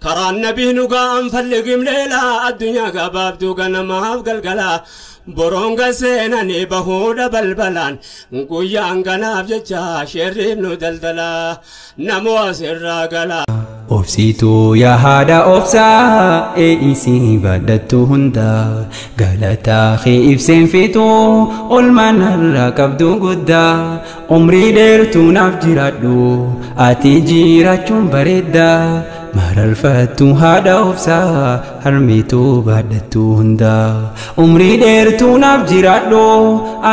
كران نبي نقام فلقم ليلة الدنيا قباب دوغنا ما قلقلا برونغا سيناني بهودا بلبلان نقويان قناف ججا شريب ندلدلا نمو سرا قلا Obsitu ya hada obsa isi badatu hunda galata khifsen fitu olman harra kabdu gudda umri dertu nafjiradu ati jirachun bareda maral fatu hada obsa harmitu badatu hunda umri dertu nafjiradu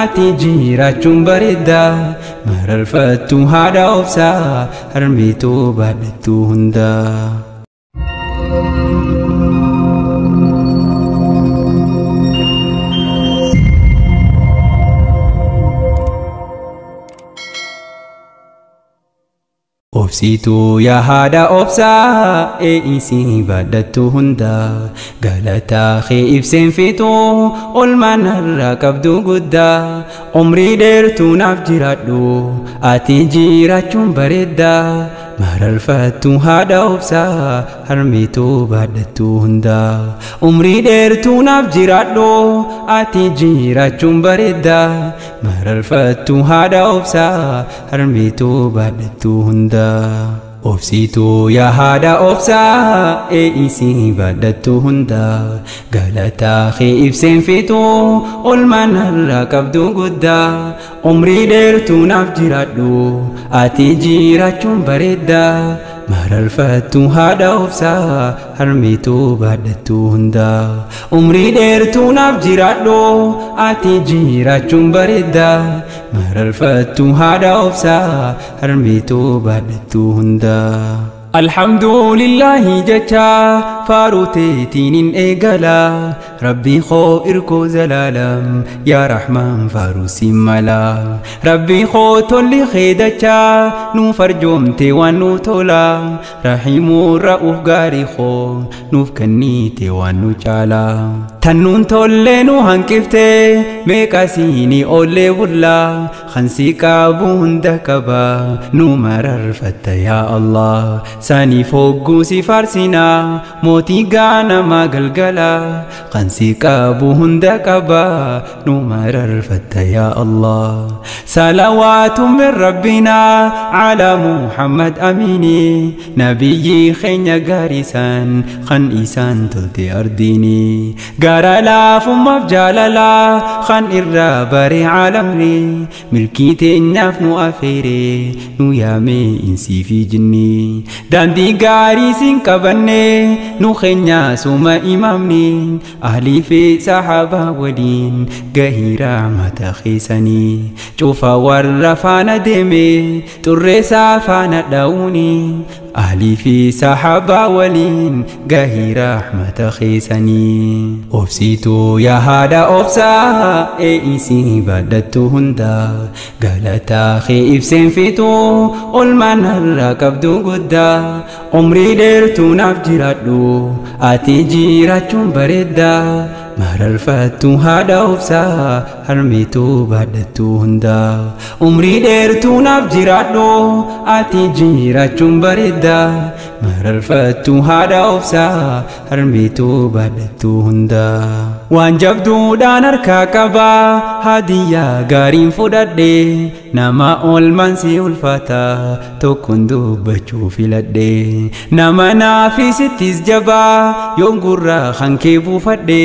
ati jirachun bareda maral fatu hada obsa harmitu badatu hunda Obsitu ya hada obsa isi badatu hunda galata khifsen fitu olman harra kabdu gudda umri dertu nafjiradu ati jirachun bareda maral fatu hada obsa harmitu badatu hunda umri dertu nafjiradu ati jirachun bareda maral fatu hada obsa harmitu badatu hunda Obsitu ya hada obsa isi badatu hunda galata khifsen fitu olman harra kabdu gudda umri dertu nafjiradu ati jirachun bareda maral fatu hada obsa harmitu badatu hunda umri dertu nafjiradu ati jirachun bareda maral fatu hada obsa harmitu badatu hunda Alhamdulillah jacha farutinin egala Rabbi kho irko zalalam ya Rahman farusi mala Rabbi kho tolli khidacha nu farjomte wanu tola Rahimu ra'uf gari kho nuf kannite wanu chala Tannun tolle nu hankifte meqasini olle bulla khansi qabu hunda kaba nu marar fatta ya Allah Sani foggu si farsina moti gana magalgala Qansi qabu hunda qaba nu marar fatta ya Allah Salawatu min rabbina ala Muhammad amini Nabiyyi khenya garisan khan isan tolte ardini Gara lafum mafjalala khan irra bari alamni Milkite nafnu afire nu yame insi fi jinni Dandi gari sin kabanne nu khenya suma imamni ahli fi sahaba wadin gahira mata khisani chufa warra fana deme turre safana dauni ahli fi sahaba walin gahira mata khisani obsitu ya hada obsa isi badatu hunda galata khifsen fitu olman harra kabdu gudda umri dertu nafjiradu ati jirachun bareda maral fatu hada obsa harmitu badatu hunda umri dertu nafjiradu ati jirachun bareda maral fatu hada obsa harmitu badatu hunda wan jabdu danar kakaba hadiya garin fudadde nama olman si ulfata tokundu bachu filadde nama nafisitis jaba yongurra khanke bufadde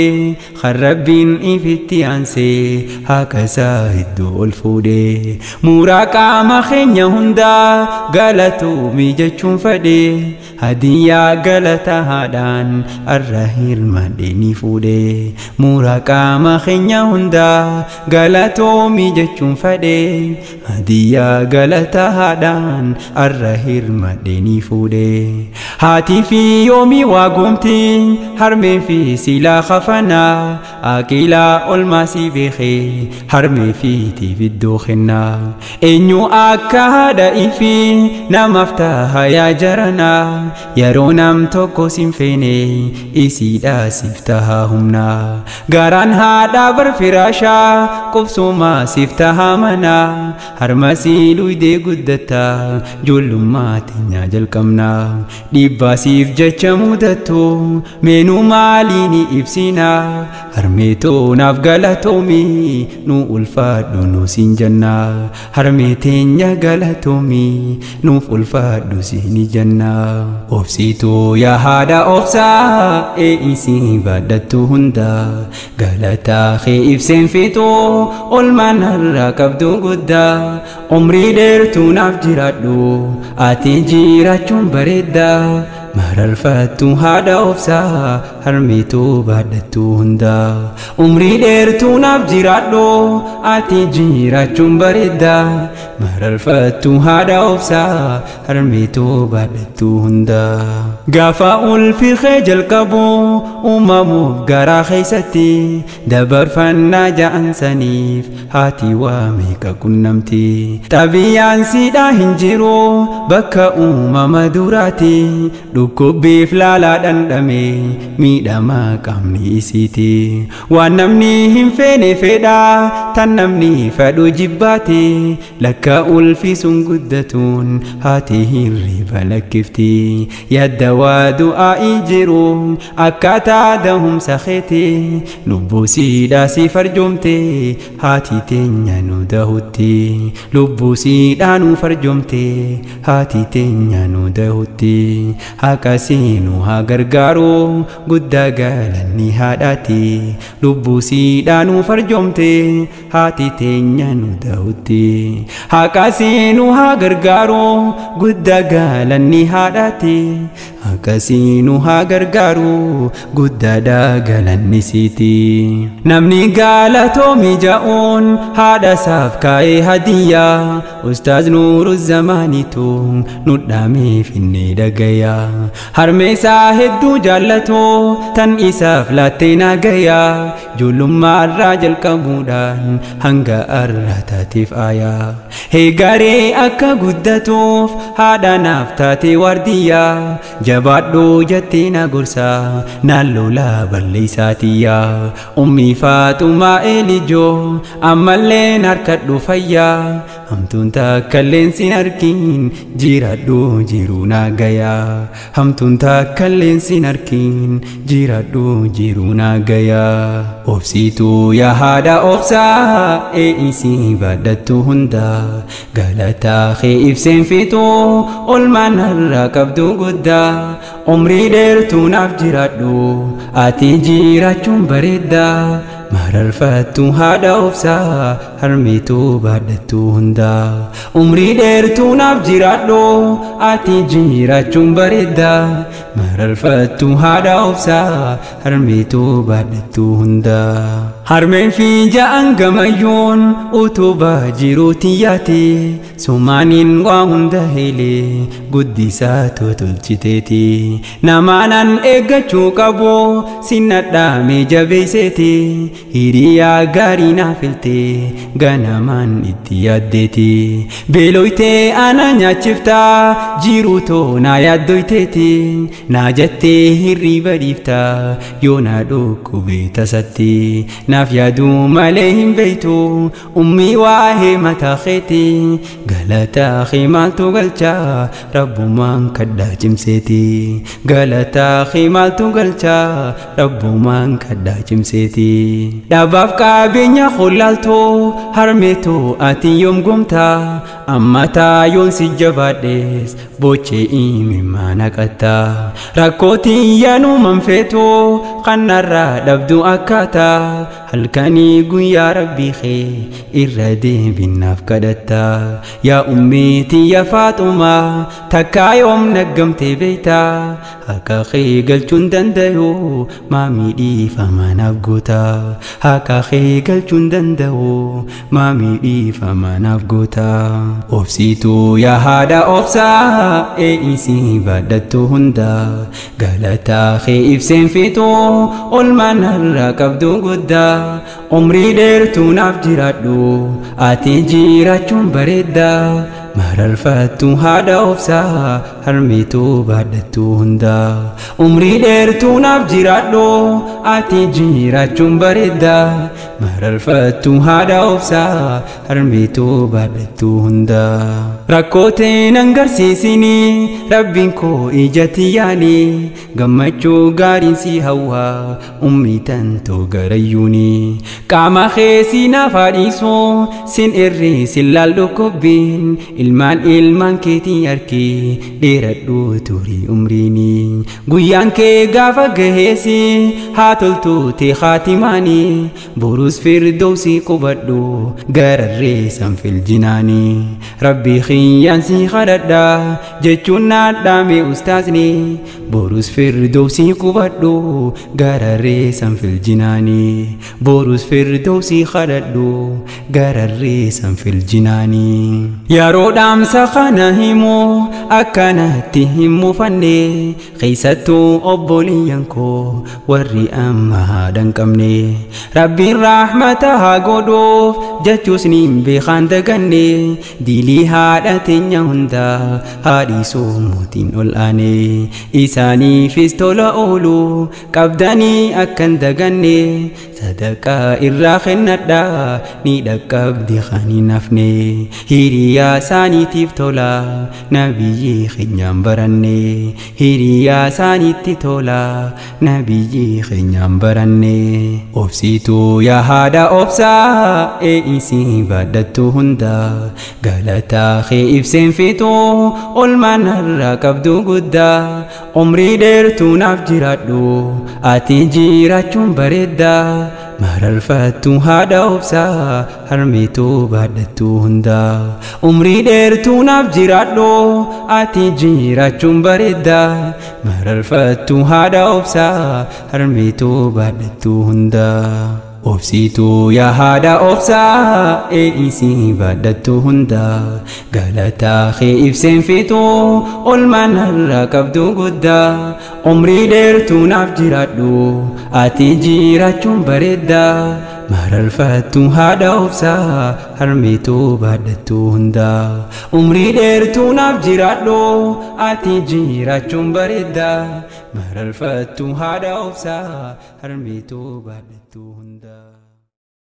kharabin ifiti anse hakasa hiddu ulfude muraqama khenya hunda galatu mijachun fade hadiya galata hadan arrahil madeni fude muraqama khenya hunda galatu mijachun fade hadiya galata hadan arrahil madeni fude hati fi yomi wagumti harme fi sila khafana akila olmasi bikhi harme fi tividdu khinna enyu akada ifi namaftaha ya jarana yaronam tokko simfene isida siftaha humna garan hada bar firasha qubsuma siftaha mana harmasii luydee guddataa ijoollummaa teenya jalqabnaa dhibbaasiif jecha mudattu meenuu maaliini ibsinaa harmeetoo naaf galatoomi nu ulfaadhu nu siin jannaa harmee teenya galatoomi nuuf ulfaadhu siin jannaa obsituu yaa haadha obsaa ee'isii baadhattu hundaa galataa kee ibseen fixuu olmaan har'a qabdu guddaa umrii dheertuu naaf jiraadhu ati jiraachuun bareeddaa mararfattu haadha obsaa harmeetoo baadhattu hundaa umrii dheertuu naaf jiraadhu ati jiraachuun bareeddaa mararfattu haadha obsaa harmeetoo baadhattu hundaa gaafa ulfi kee jalqabu uumamuuf garaa keessatti dabarfannaa ja'ansaniif haati waa meeqa qunnamti xabiyyaan siidhaa hin jiru bakka uumama duraati dhukkubbiif laalaa dhandhame miidhamaa qaamni isiiti waan namni hin feene fedhaa tan namni fedhu jibbaati lakka ulfi sun guddatuun haati hirriba lakkifti yadda waa du'aa'ii jiru akkaataa dahumsa keeti lubbuu siidhaa si farjoomte haati teenya nu dahutti lubbuu siidhaa nu farjoomte haati teenya nu dahutti akkasiinu haa gargaaru guddaa galanni haadhaati lubbuu siidhaa nu farjoomte haati teenya nu dahutti akkasiinu haa gargaaru guddaa galanni haadhaati akkasiinu haa gargaaru guddaadhaa galanni siiti namni galatoomi ja'uun haadha isaaf kaa'ee hadiyyaa ustaaz nuuru zamaanitu nudhaamee finne dhagayaa harmeesaa hedduu jaallatoo tan isaaf laattee naagayaa ijoollummaarraa jalqabuudhaan hanga har'a taateef aayaa heegaree akka guddatuuf haadha naaf taatee waardiyyaa jabaadhoo jettee na gorsaa naan lolaa balleessaatiyyaa ummii faaxumaa elijoo ammalleen harkadhu fayyaa hamtuun takkalleen sin arkin jiraadhu jiruu naagayaa hamtuun takkalleen sin arkin jiraadhu jiruu naagayaa obsituu yaa haadha obsaa ee'isii baadhattu hundaa galataa kee ibseen fixuu olmaan har'a qabdu guddaa umrii dheertuu naaf jiraadhu ati jiraachuun bareeddaa mararfattu haadha obsaa harmeetoo baadhattu hundaa umrii dheertuu naaf jiraadhu ati jiraachuun bareeddaa mararfattu haadha obsaa harmeetoo baadhattu hundaa harmeen fi ja'an gamayyuun utubaa jiruutiin yaate sumaaniin waa hunda heelee guddisaa tolchiteeti namaanan eeggachuu qabu sinnadhaame jabeesseeti hiriyaa gaarii naaf filte ganamaan itti yaaddeeti beeloytee ana nyaachiftaa jiruutoo naa yaaddoyteeti naa jettee hirriba dhiiftaa yoo naa dhukkubee tasatti naaf yaaduu malee hin beeytu ummii waa'ee mataa keeti galataa kee maaltu galchaa rabbumaan kadhaa cimseeti galataa kee maaltu galchaa rabbumaan kadhaa cimseeti dhabaaf qabeenya qolaaltoo harmeetoo ati yoom gomtaa ammataa yoon si jabaadhees bochee imimmaa naqattaa rakkootiin yaanuman feetoo kannarraa dhabdu akkaataa halkanii guyyaa rabbii kee irra deebinaaf kadhattaa yaa ummeetii yaa faaxumaa takkaa yoom naggamtee beeytaa akka kee galchuun danda'u maamii dhiifamaa naaf gootaa akka kee galchuun danda'u maamii dhiifamaa naaf gootaa obsituu yaa haadha obsaa ee'isii baadhattu hundaa galataa kee ibseen fixuu olmaan har'a qabdu guddaa umrii dheertuu naaf jiraadhu ati jiraachuun bareeddaa mararfattu haadha obsaa harmeetu baadhattu hunda umrii dheertuu naaf jiraadhu ati jiraachuun bareeda mararfattu haadha obsaa harmeetu baadhattu hunda rakkooteen angarsiisini rabbiin koo ijatti yaani gammachuu gaariin si hawwa ummii tantoo garayyuuni qaama keessi naaf haadhiisu sin irri sin laallu kobbiin ilmaan keetii arki dheeradhu turii umriini guyyaan kee gaafa gaheesi haa toltuute haatimaani borus firdowsi qubadhu gararree sanfil jinaani rabbii khiyyaan si kadhadha jechuun naadhaame ustaasni borus firdowsi qubadhu gararree sanfil jinaani borus firdowsi kadhadhu gararree sanfil jinaani yeroo dhaamsa kana himu akkanatti himufanne keessattuu obboleeyyan koo warri amma haadhan qabne rabbiin rahmata haa godhuuf jechuus ni beekan daganne dilii haadha teenya hunda haadhiisuu mootiin ol aane isaaniifis tola oolu qabdanii akkan daganne sadaqaa irraa kennadha ni dhaqqabdi kan hin hafne hiriyaa isaaniitiif tola nabiyyi keenyaan baranne hiriyaa isaaniitti tola nabiyyi keenyaan baranne obsituu yaa haadha obsaa ee'isi baadhattu hunda galataa kee ibseen fitu olmaan har'a qabdu guddaa umrii dheertuu naaf jiraadhu ati jiraachuun bareeda mararfattu haadha obsaa harmeetu baadhattu hunda umrii dheertuu naaf jiraadhu ati jiraachuun bareeda mararfattu haadha obsaa harmeetu baadhattu hunda obsituu yaa haadha obsaa ee'isi baadhattu hunda galataa kee ibseen fitu olmaan har'a qabdu guddaa umrii dheertuu naaf jiraadhu ati jiraachuun bareeda mararfattu haadha obsaa harmeetu baadhattu hunda umrii dheertuu naaf jiraadhu ati jiraachuun bareeda mararfattu haadha obsaa harmeetu baadhattu hunda